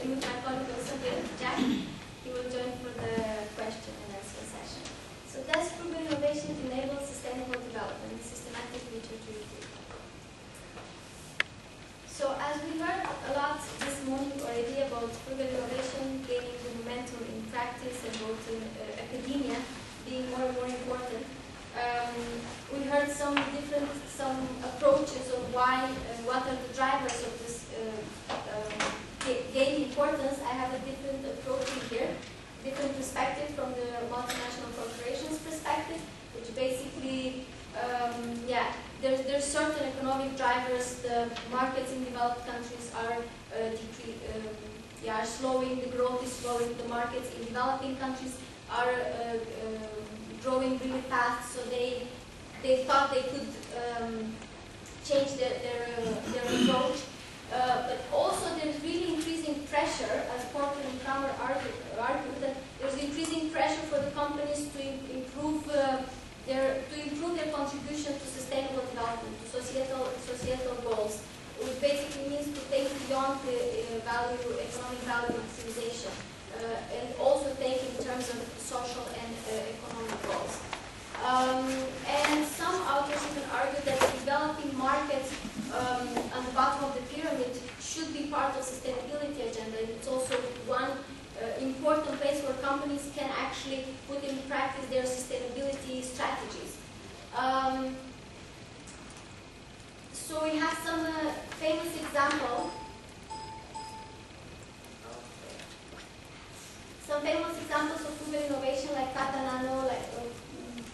be with my colleague also here, Jack. He will join for the question and answer session. So does frugal innovation enable sustainable development? Systematic literature review. So as we heard a lot this morning already about frugal innovation gaining the momentum in practice and both in academia being more and more important, we heard some approaches of why what are the drivers of this gain importance. I have a different approach here, different perspective from the multinational corporations perspective, which basically there's certain economic drivers. The markets in developed countries are slowing, the growth is slowing, the markets in developing countries are growing really fast, so they thought they could change their approach. But also there's really increasing pressure, as Porter and Kramer argue that there's increasing pressure for the companies to improve their contribution to sustainable development, to societal goals, which basically means to think beyond the economic value maximization, and also think in terms of social and economic goals. And some authors even argue that developing markets on the bottom of the pyramid should be part of sustainability agenda. It's also one important place where companies can actually put in practice their sustainability strategies. So we have some famous examples. Some famous examples of frugal innovation like Tata Nano, like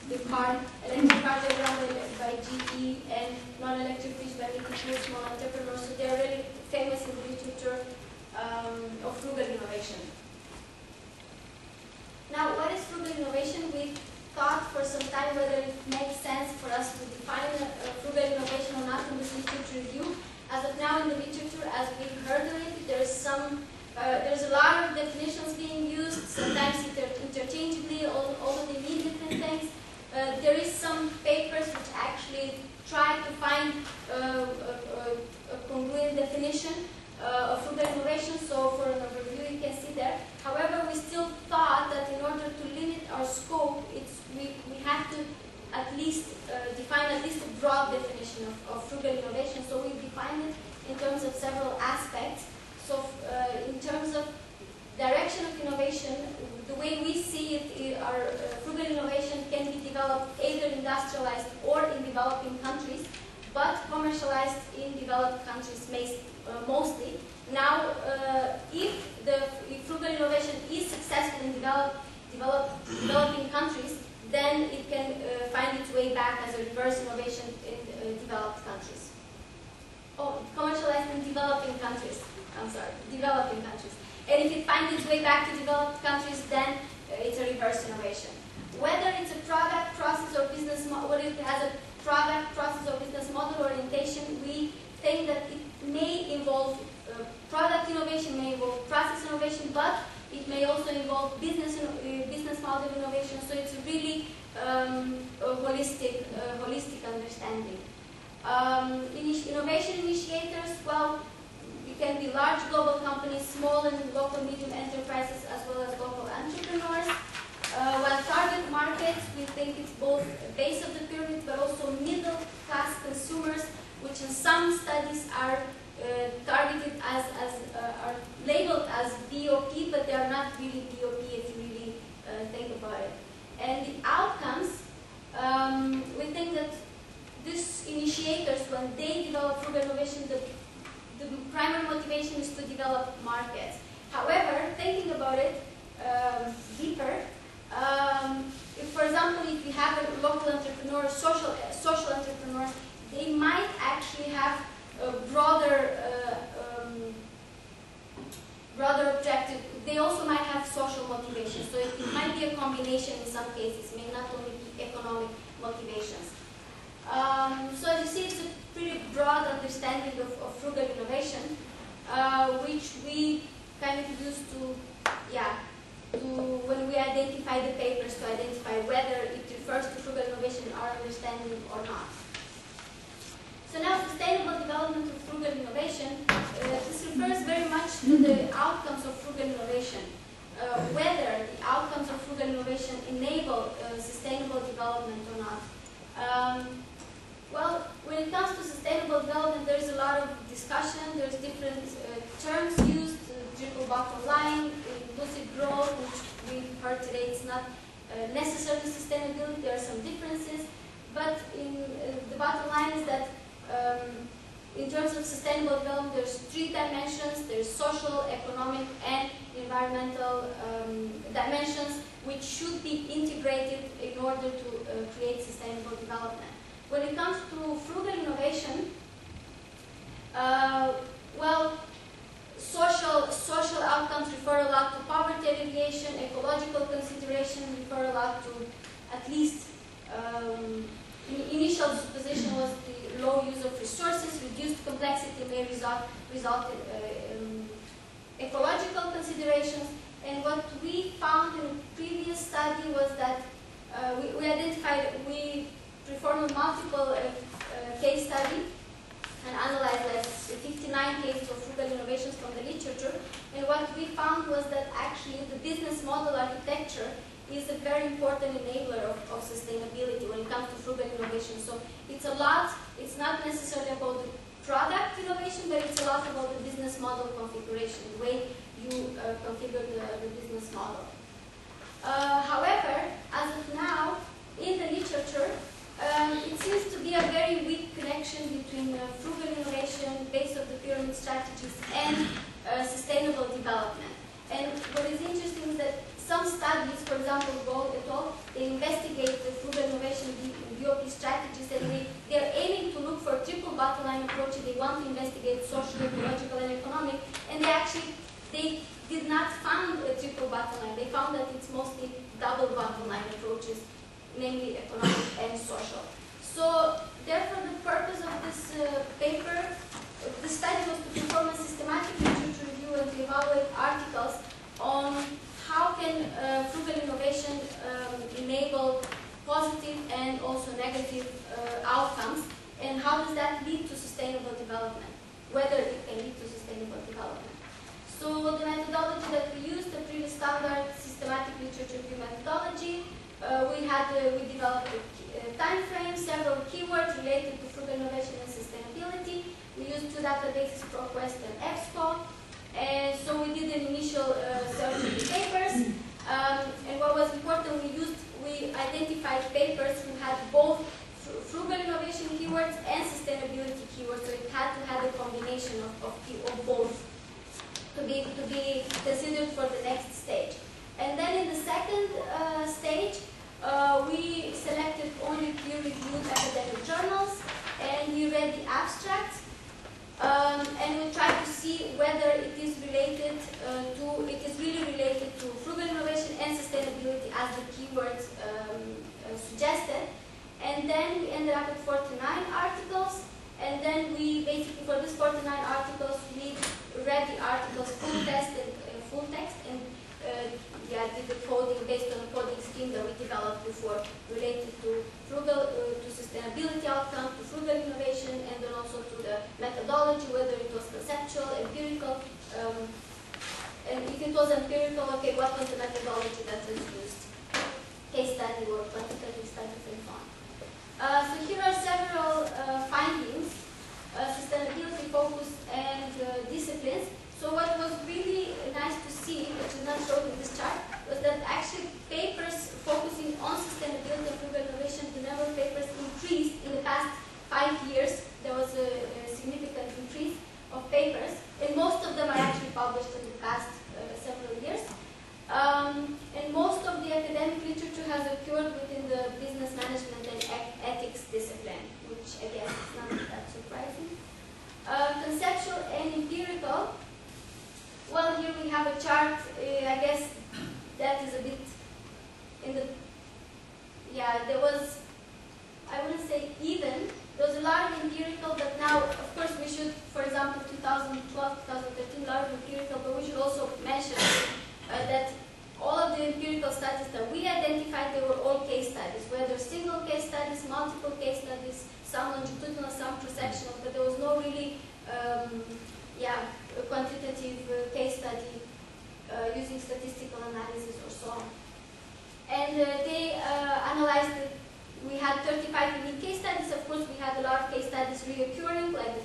the electric car developed by GE, and non-electric fish by making small entrepreneurs. So they're really famous in the literature of frugal innovation. Now, what is frugal innovation? We thought for some time whether it makes sense for us to define frugal innovation or not in this literature review. As of now in the literature, as we heard already, there's a lot of definitions being used, sometimes interchangeably, although they mean different things. There is some papers which actually try to find a congruent definition of frugal innovation, so for an overview you can see there. However, we still thought that in order to limit our scope, we have to at least define at least a broad definition of frugal innovation. So we defined it in terms of several aspects. So in terms of direction of innovation, the way we see it, our frugal innovation can be developed either industrialized or in developing countries, but commercialized in developed countries mostly. Now, if frugal innovation is successful in developing countries, then it can find its way back as a reverse innovation in developed countries. Oh, commercialized in developing countries. I'm sorry, developing countries. And if it finds its way back to developed countries, then it's a reverse innovation. Whether it's a product, process, or business model, whether it has a product, process, or business model orientation, we think that it may involve product innovation, may involve process innovation, but it may also involve business model innovation. So it's really a holistic understanding. Innovation initiators, well, it can be large global companies, small and local medium enterprises, as well as local entrepreneurs. While target markets, we think it's both base of the pyramid, but also middle class consumers, which in some studies are targeted are labeled as BOP, but they are not really BOP if you really think about it. And the outcomes, we think that these initiators, when they develop frugal innovation, the primary motivation is to develop markets. However, thinking about it deeper, if, for example, if you have a local entrepreneur, social entrepreneur, they might actually have a broader objective. They also might have social motivation. So it might be a combination in some cases. It may not only be economic motivations. So as you see, it's a pretty broad understanding of frugal innovation, which we kind of use to when we identify the papers, to identify whether it refers to frugal innovation in our understanding or not. So now, sustainable development of frugal innovation, this refers very much to the outcomes of development, there's a lot of discussion, there's different terms used, triple bottom line, inclusive growth, which we've heard today is not necessarily sustainability, there are some differences, but the bottom line is that in terms of sustainable development, there's 3 dimensions. There's social, economic, and environmental dimensions, which should be integrated in order to create sustainable development. When it comes to frugal innovation, well, social outcomes refer a lot to poverty alleviation, ecological consideration refer a lot to, at least initial position was the low use of resources, reduced complexity may result in ecological considerations. And what we found in a previous study was that we performed a multiple case study and analyzed like 59 cases of frugal innovations from the literature. And what we found was that actually the business model architecture is a very important enabler of sustainability when it comes to frugal innovation. So it's not necessarily about the product innovation, but it's a lot about the business model configuration, the way you configure the business model. However, as of now, in the literature, it seems to be a very weak connection between frugal innovation, base of the pyramid strategies, and sustainable development. And what is interesting is that some studies, for example, Gold et al., they investigate the frugal innovation BOP strategies, and they're aiming to look for triple bottom line approaches. They want to investigate social, ecological, and economic, and they did not find a triple bottom line. They found that it's mostly double bottom line approaches, namely economic and social. So, therefore, the purpose of this paper, the study was to perform a systematic literature review and to evaluate articles on how can frugal innovation enable positive and also negative outcomes, and how does that lead to sustainable development, whether it can lead to sustainable development. So the methodology that we used, the previous standard systematic literature review methodology, we developed a time frame, several keywords related to frugal innovation and sustainability. We used 2 databases, ProQuest and EBSCO. And so we did an initial search of the papers. And what was important, we identified papers who had both frugal innovation keywords and sustainability keywords. So it had to have a combination of both to be considered for the next stage. And then in the second stage, we selected only peer-reviewed academic journals, and we read the abstracts, and we tried to see whether it is really related to frugal innovation and sustainability as the keywords suggested. And then we ended up with 49 articles, and then we basically, for these 49 articles, we read the articles full text and did the coding based on a coding scheme that we developed before related to sustainability outcomes, to frugal innovation, and then also to the methodology, whether it was conceptual, empirical, and if it was empirical, okay, what was the methodology that was used? Case study or quantitative studies and so on. So here are several findings, sustainability, focus, and disciplines. So what was really nice to see, which is not shown in this chart, was that actually papers focusing on sustainability and frugal innovation, the number of papers increased in the past 5 years. There was a significant increase of papers, and most of them are actually published in the past several years. And most of the academic literature has occurred within the business management and ethics discipline, which I guess is not that surprising. Conceptual and empirical. Well, here we have a chart. I guess that is a bit in the, there was, I wouldn't say even, there was a lot of empirical, but now, of course, we should, for example, 2012, 2013, a lot of empirical, but we should also mention that all of the empirical studies that we identified, they were all case studies, whether single case studies, multiple case studies, some longitudinal, some cross-sectional, but there was no really a quantitative case study using statistical analysis or so on. And they analyzed we had 35 unique case studies. Of course, we had a lot of case studies reoccurring, like the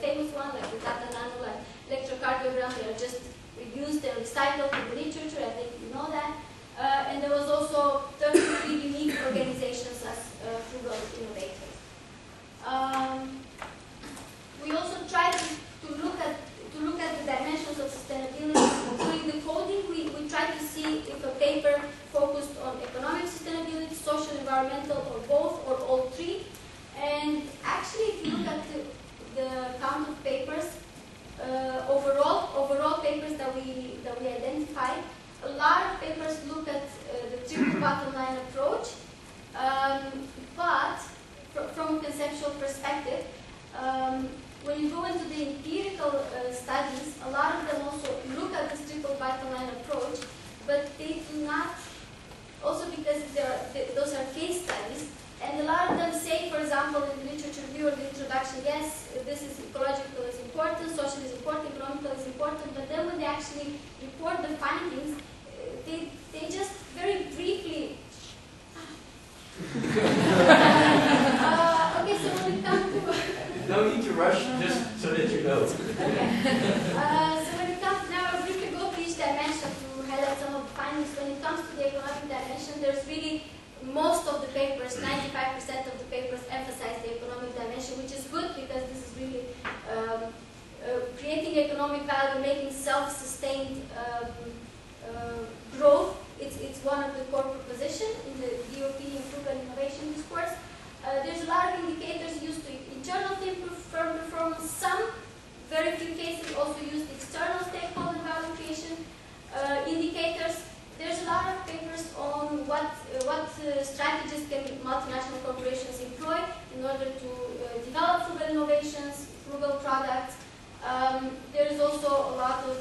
report economical is important, but then when they actually report the findings, they just very briefly. Okay, so when it comes to no need to rush, just so that you know. Okay. So when it comes now, I'll briefly go to each dimension to highlight some of the findings. When it comes to the economic dimension, there's really most of the papers, 95% of the papers emphasize the economic dimension, which is good because this is really creating economic value, making self-sustained growth. It's one of the core propositions in the DOP and Frugal Innovation discourse. There's a lot of indicators used to internal firm performance. Some, very few cases, also used external stakeholder value creation indicators. There's a lot of papers on what strategies can multinational corporations employ in order to develop frugal innovations, frugal products. There is also a lot of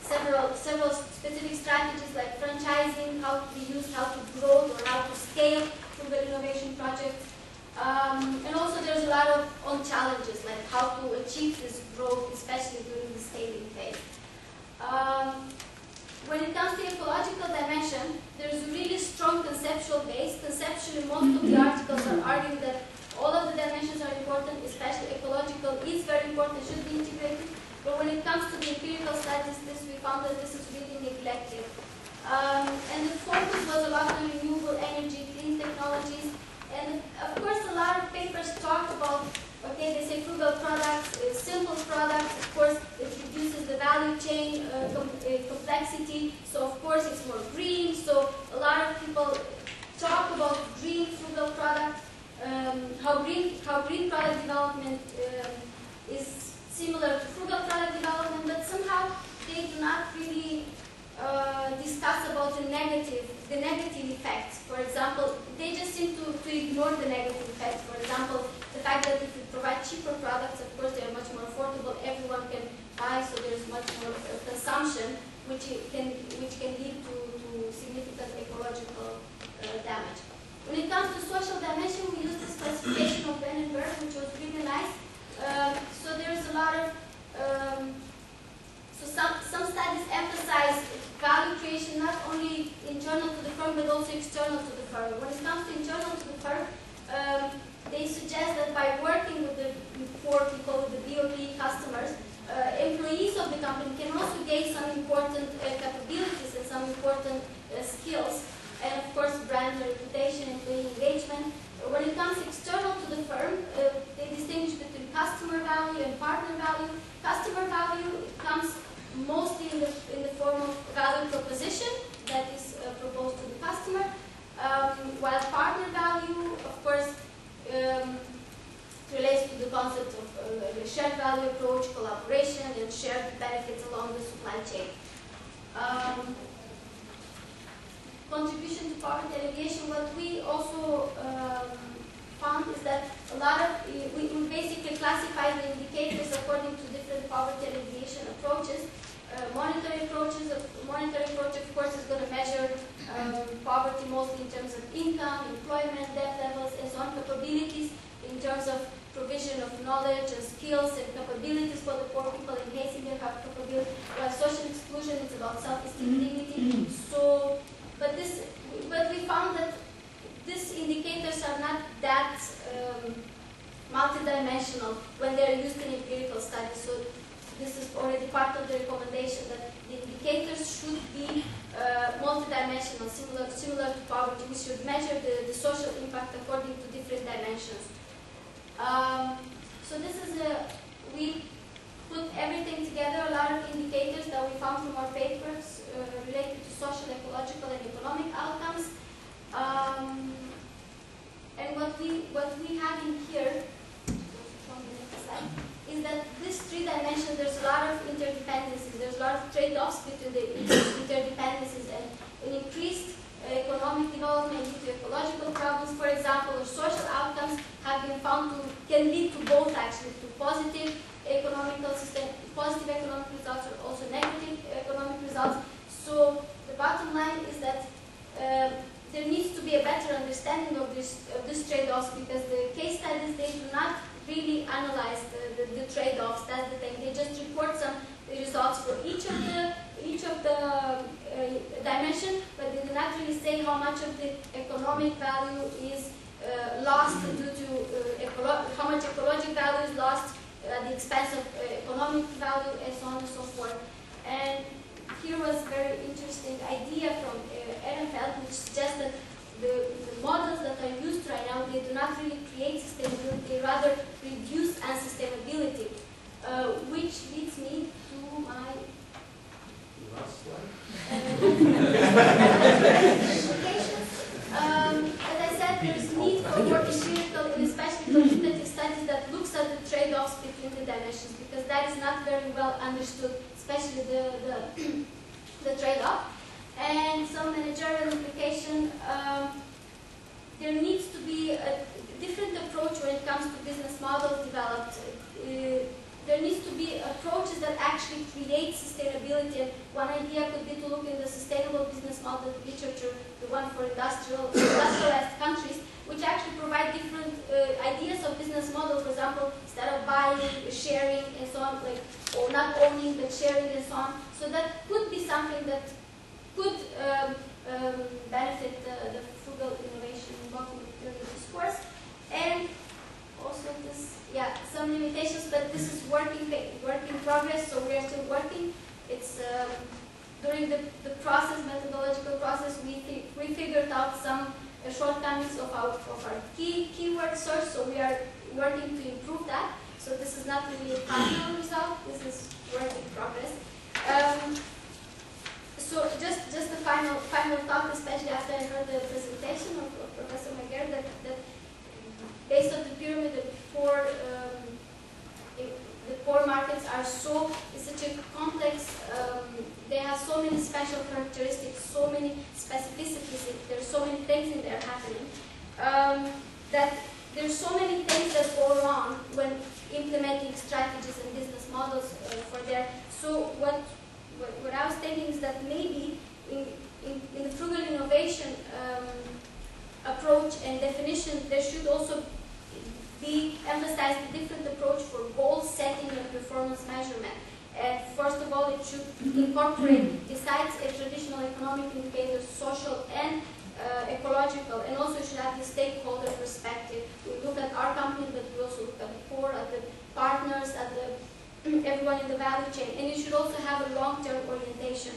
several specific strategies like franchising, how to be used, how to grow, or how to scale frugal innovation projects. And also there's a lot of on challenges, like how to achieve this growth, especially during the scaling phase. When it comes to ecological dimension, there's a really strong conceptual base. Conceptually, most of the articles are arguing that all of the dimensions are important, especially ecological is very important, should be integrated. But when it comes to the empirical studies, we found that this is really neglected. And the focus was a lot on renewable energy, clean technologies, and of course a lot of papers talk about, okay, they say frugal products, simple products, of course it reduces the value chain complexity, so of course it's more green, so a lot of people talk about green frugal products, how green product development is similar to frugal product development, but somehow they do not really discuss about the negative effects. For example, they just seem to ignore the negative effects. For example, the fact that if you provide cheaper products, of course they are much more affordable, everyone can buy, so there's much more consumption, which can lead to significant ecological damage. When it comes to social dimension, we use this classification of Ben and Bird, which was really nice. So there's a lot of some studies emphasize value creation not only internal to the firm but also external to the firm. When it comes to internal to the firm, they suggest that by working with the core people, with the BOP customers, employees of the company can also gain some important capabilities and some important skills, and of course brand reputation, employee engagement. When it comes external to the firm, they distinguish between customer value and partner value. Customer value comes mostly in the form of value proposition that is proposed to the customer, while partner value, of course, relates to the concept of a shared value approach, collaboration, and shared benefits along the supply chain. Contribution to poverty alleviation, what we also found is that a lot of, we basically classify the indicators according to different poverty alleviation approaches. Monetary approach, of course, is going to measure poverty mostly in terms of income, employment, debt levels, and so on. Capabilities in terms of provision of knowledge and skills and capabilities for the poor people, enhancing their capability. While social exclusion is about self-esteem, dignity. So, but we found that these indicators are not that multidimensional when they are used in empirical studies. So this is already part of the recommendation that the indicators should be multidimensional, similar to poverty. We should measure the social impact according to different dimensions. So this is we put everything together, a lot of indicators that we found from our papers related to social, ecological, and economic outcomes. And what we have in here, from the next slide, is that this three dimensions, there's a lot of interdependencies, there's a lot of trade-offs between the interdependencies, and an increased economic development due to ecological problems, for example, or social outcomes have been found can lead to both, actually, to positive economic results or also negative economic results. So the bottom line is that there needs to be a better understanding of this trade-offs, because the case studies, they do not really analyze the trade-offs. That's the thing. dimension, but they do not really say how much of the economic value is lost due to how much ecological value is lost at the expense of economic value, and so on and so forth. And here was a very interesting idea from Ehrenfeld, which suggests that the models that are used right now, they do not really create sustainability, they rather reduce unsustainability, which leads me to my Last slide. implications. As I said, there is need for more empirical and especially quantitative studies that looks at the trade-offs between the dimensions, because that is not very well understood, especially the trade-off. And some managerial implication, there needs to be a different approach when it comes to business models developed. There needs to be approaches that actually create sustainability. And one idea could be to look in the sustainable business model literature, the one for industrialized countries, which actually provide different ideas of business model. For example, instead of buying, sharing, and so on, like, or not owning but sharing and so on. So that could be something that could benefit the frugal innovation involved in the discourse. And also this, yeah, some limitations, but this is work in progress, so we are still working. It's during the methodological process, we figured out some shortcomings of our keyword search, so we are working to improve that. So this is not really a final result, this is work in progress. So just the final thought, especially after I heard the presentation of Professor Maguire, that based on the pyramid, the poor markets are it's such a complex, they have so many special characteristics, so many specificities, there's so many things in there happening, that there's so many things that go wrong when implementing strategies and business models for there. So what I was thinking is that maybe in the frugal innovation approach and definition, there should also be emphasized a different approach for goal setting and performance measurement. And first of all, it should incorporate, besides a traditional economic indicator, social and ecological, and also it should have the stakeholder perspective. We look at our company, but we also look at the poor, at the partners, at everyone in the value chain, and it should also have a long-term orientation.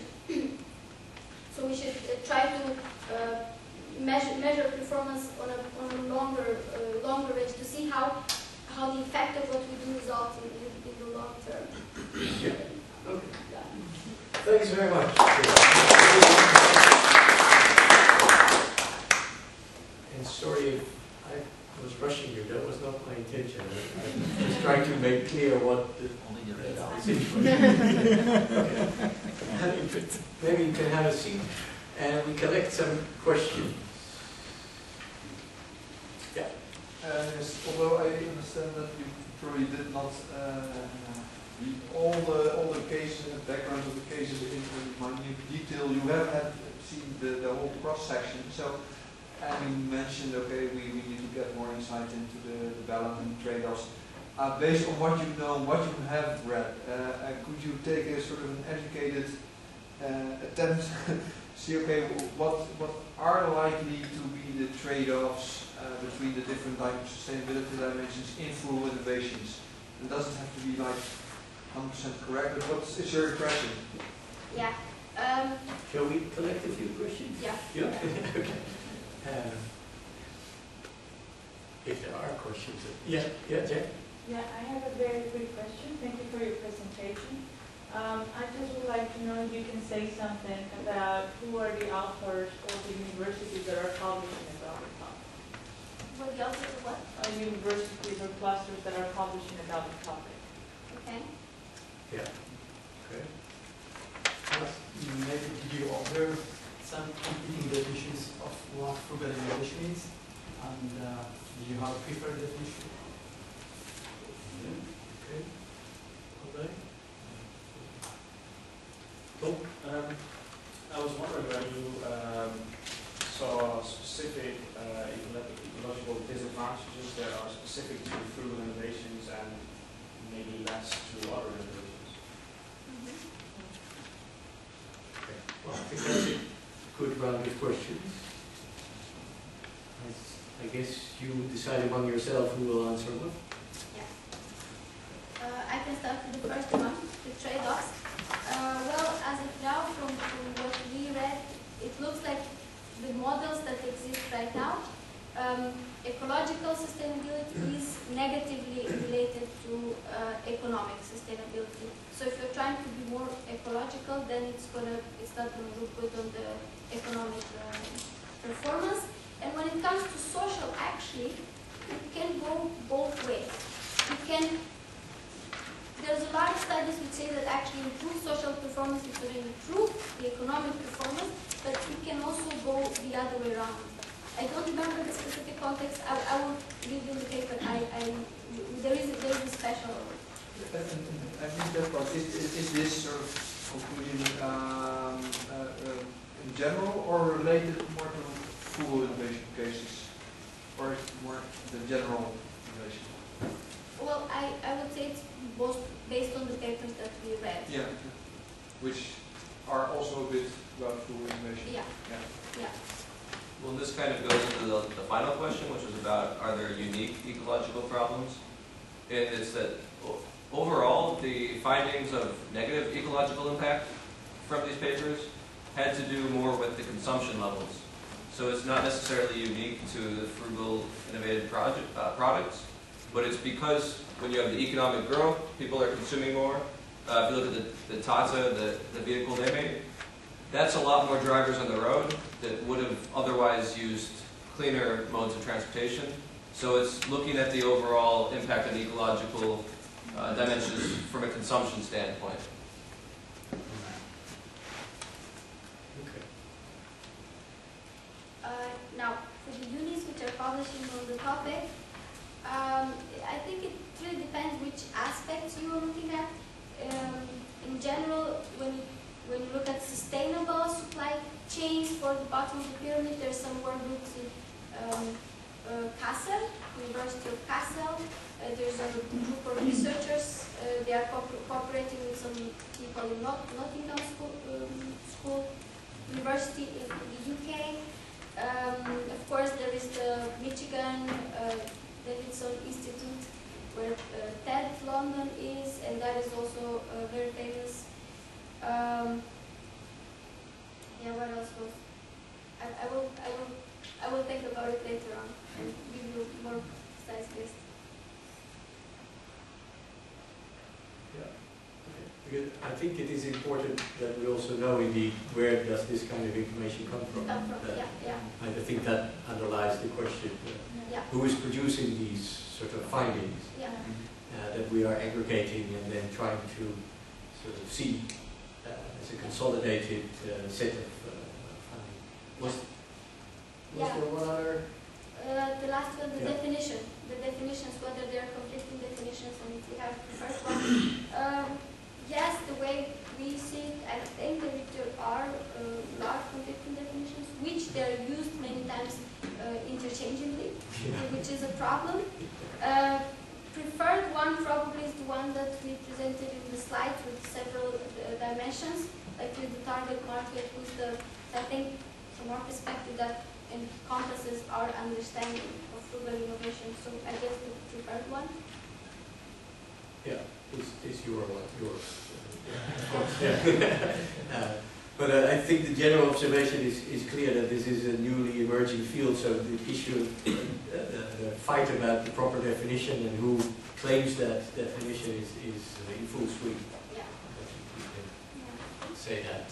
So we should try to measure performance on a longer range to see how the effect of what we do results in the long term. Yeah. Okay. Yeah. Thanks very much. And sorry if I was rushing you. That was not my intention. I was trying to make clear what the Maybe you can have a seat and we collect some questions. Yeah. Yes, although I understand that you probably did not read all the cases and backgrounds of the cases in minute detail, you have seen the whole cross section. So, and you mentioned, okay, we need to get more insight into the development trade-offs. Based on what you know, what you have read, could you take a sort of an educated attempt see, okay, what are likely to be the trade-offs between the different sustainability dimensions in frugal innovations? It doesn't have to be like 100% correct, but what is your impression? Yeah. Shall we collect a few questions? Yeah. Yeah? Okay. If there are questions. Yeah, Jack? Yeah, I have a very quick question. Thank you for your presentation. I just would like to know if you can say something about who are the authors or the universities that are publishing about the topic. What the authors of what? Universities or clusters that are publishing about the topic. Okay. Yeah. Okay. Maybe did you observe some competing definitions of what frugal innovation is? And do you have a preferred definition? Okay. Okay. I was wondering whether you saw specific ecological disadvantages that are specific to frugal innovations and maybe less to other innovations. Okay. Well, I think that's it. round of questions. I guess you decide among yourself who will answer what. Yeah. I can start with the first one, the trade-offs. Well, as of now, from what we read, it looks like the models that exist right now, ecological sustainability is negatively related to economic sustainability. So if you're trying to be more ecological, then it's not gonna look good on the economic performance. And when it comes to social, actually, it can go both ways. There's a lot of studies which say that actually improve social performance is going to improve the economic performance, but it can also go the other way around. I don't remember the specific context. I will read in the paper. There is a special. I think that part is this sort of conclusion in general or related more to frugal innovation cases, or more the general innovation? Well, I would say it's both based on the papers that we read. Yeah, which are also a bit about frugal innovation. Yeah. Well, this kind of goes into the final question, which was about, are there unique ecological problems? And it's that overall, the findings of negative ecological impact from these papers had to do more with the consumption levels. So it's not necessarily unique to the frugal innovative products, but it's because when you have the economic growth, people are consuming more. If you look at the Tata, the vehicle they made, that's a lot more drivers on the road that would have otherwise used cleaner modes of transportation. So it's looking at the overall impact on ecological dimensions from a consumption standpoint. Okay. Now, for the units which are publishing on the topic, I think it really depends which aspects you are looking at. In general, when you look at sustainable supply chains for the bottom of the pyramid, there's some work groups in Kassel, University of Kassel. There's a group of researchers. They are cooperating with some people in Nottingham School University in the UK. Of course, there is the Michigan Davidson Institute, where TED London is, and that is also very famous. Yeah, what else was? I will think about it later on and give you more precise list. Yeah. Okay. Because I think it is important that we also know indeed where does this kind of information come from. Yeah. I think that underlies the question. Yeah. Who is producing these sort of findings that we are aggregating and then trying to sort of see as a consolidated set of findings. Was there one other? The last one, the definition. The definitions, whether they are conflicting definitions, and if we have the first one. Yes, the way we see it, I think that there are a lot of conflicting definitions, which they are used many times interchangeably, which is a problem. Preferred one probably is the one that we presented in the slide with several dimensions, like with the target market, with the, I think, from our perspective, that encompasses our understanding of frugal innovation. So I guess the preferred one. Yeah, it's yours. But I think the general observation is clear that this is a newly emerging field, so the issue, the fight about the proper definition and who claims that definition is in full swing. Yeah. We can say that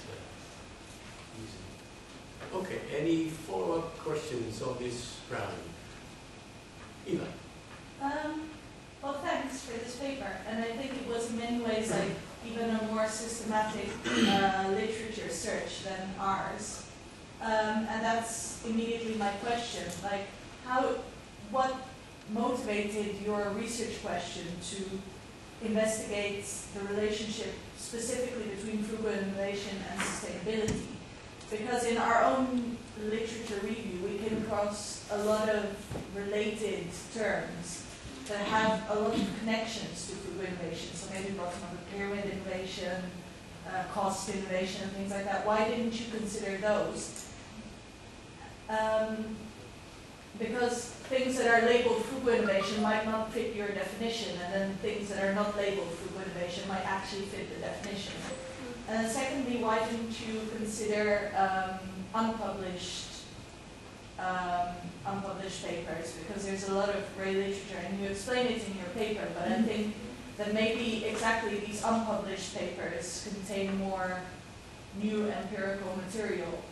easily. Okay, any follow-up questions on this round? Eva? Well, thanks for this paper, and I think it was in many ways like even a more systematic literature search than ours. And that's immediately my question, like what motivated your research question to investigate the relationship specifically between frugal innovation and sustainability? Because in our own literature review, we came across a lot of related terms that have a lot of connections to frugal innovation. So maybe bottom of the pyramid innovation, cost innovation, and things like that. Why didn't you consider those? Because things that are labeled frugal innovation might not fit your definition, and then things that are not labeled frugal innovation might actually fit the definition. And then secondly, why didn't you consider unpublished papers? Because there's a lot of great literature, and you explain it in your paper, but I think that maybe exactly these unpublished papers contain more new empirical material.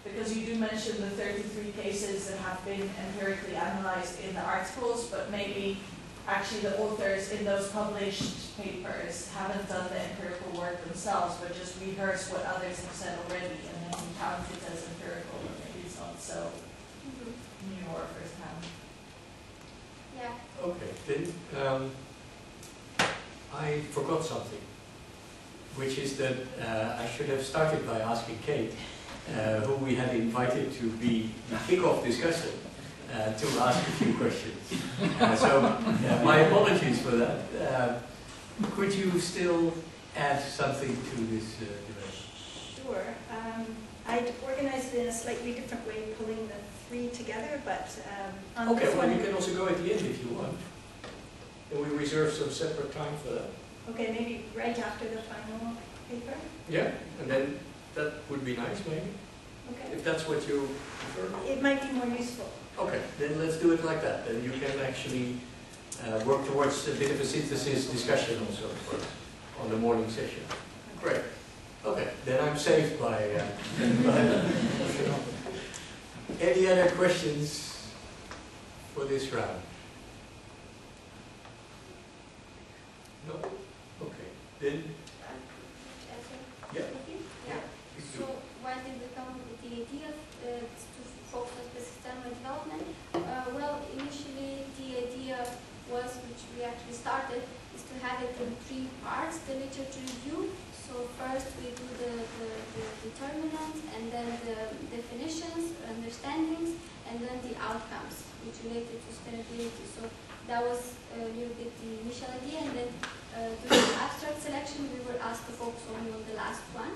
Because you do mention the 33 cases that have been empirically analyzed in the articles, but maybe actually the authors in those published papers haven't done the empirical work themselves, but just rehearsed what others have said already and then count it as empirical, but maybe it's not so new or first hand. Yeah. Okay, then I forgot something, which is that I should have started by asking Kate, who we had invited to be the kick-off discussion, to ask a few questions. So my apologies for that. Could you still add something to this debate? Sure. I'd organize it in a slightly different way, pulling the three together, but on Okay, this well, one, you can also go at the end if you want. And we reserve some separate time for that. okay, maybe right after the final paper. Yeah, and then that would be nice, maybe, Okay. if that's what you prefer. It might be more useful. Okay, then let's do it like that. Then you can actually work towards a bit of a synthesis discussion also on the morning session. Great. Okay, then I'm saved by any other questions for this round? No? Okay, then, yeah. Yeah. So why did we come with the idea to focus on specific thermal development? Well, initially the idea was, which we actually started, is to have it in 3 parts, the literature review. So first we do the determinants, and then the definitions, understandings, and then the outcomes, which related to sustainability. So that was a little bit the initial idea, and then during the abstract selection we were asked to focus only on the last one.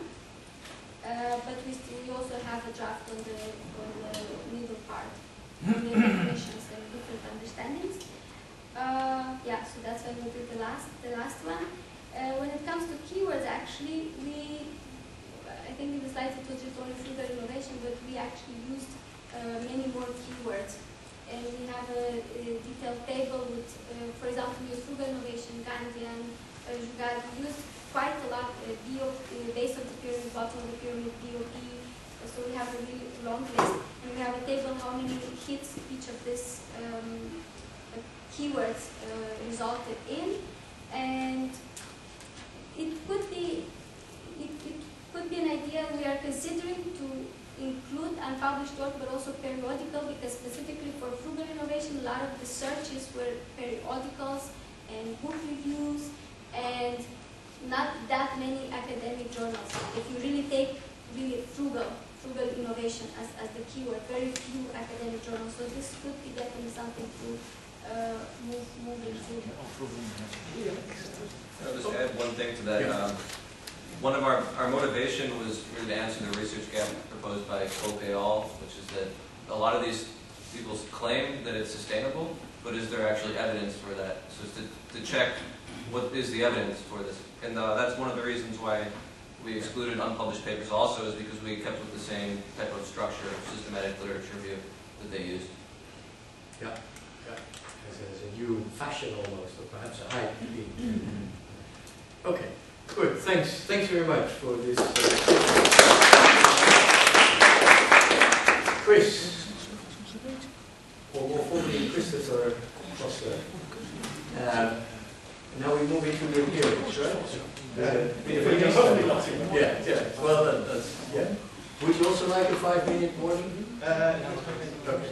But we also have a draft on the middle part, the definitions and different understandings. Yeah, so that's why we did the last one. When it comes to keywords, actually, I think in the slides it was just only frugal innovation, but we actually used many more keywords. And we have a detailed table with, for example, we use frugal innovation, Gandhian, Jugaad. We use quite a lot, base of the pyramid, bottom of the pyramid, DOP. So we have a really long list. And we have a table how many hits each of these keywords resulted in. And it could be an idea we are considering to include unpublished work, but also periodical, because specifically for frugal innovation, a lot of the searches were periodicals and book reviews, and not that many academic journals. If you really take frugal innovation as the keyword, very few academic journals. So this could be definitely something to move into. I'll just add one thing to that. One of our motivation was really to answer the research gap proposed by Cope et al., which is that a lot of these people claim that it's sustainable, but is there actually evidence for that? So it's to check what is the evidence for this. And that's one of the reasons why we excluded unpublished papers also, is because we kept with the same type of structure of systematic literature review that they used. Yeah, as a new fashion almost, or perhaps a hype. Okay, good. Thanks very much for this. Chris, or more formally Christopher Rosca. Now we move into the appearance, right? Yeah. Well, that's yeah. Would you also like a 5-minute warning? No. Okay.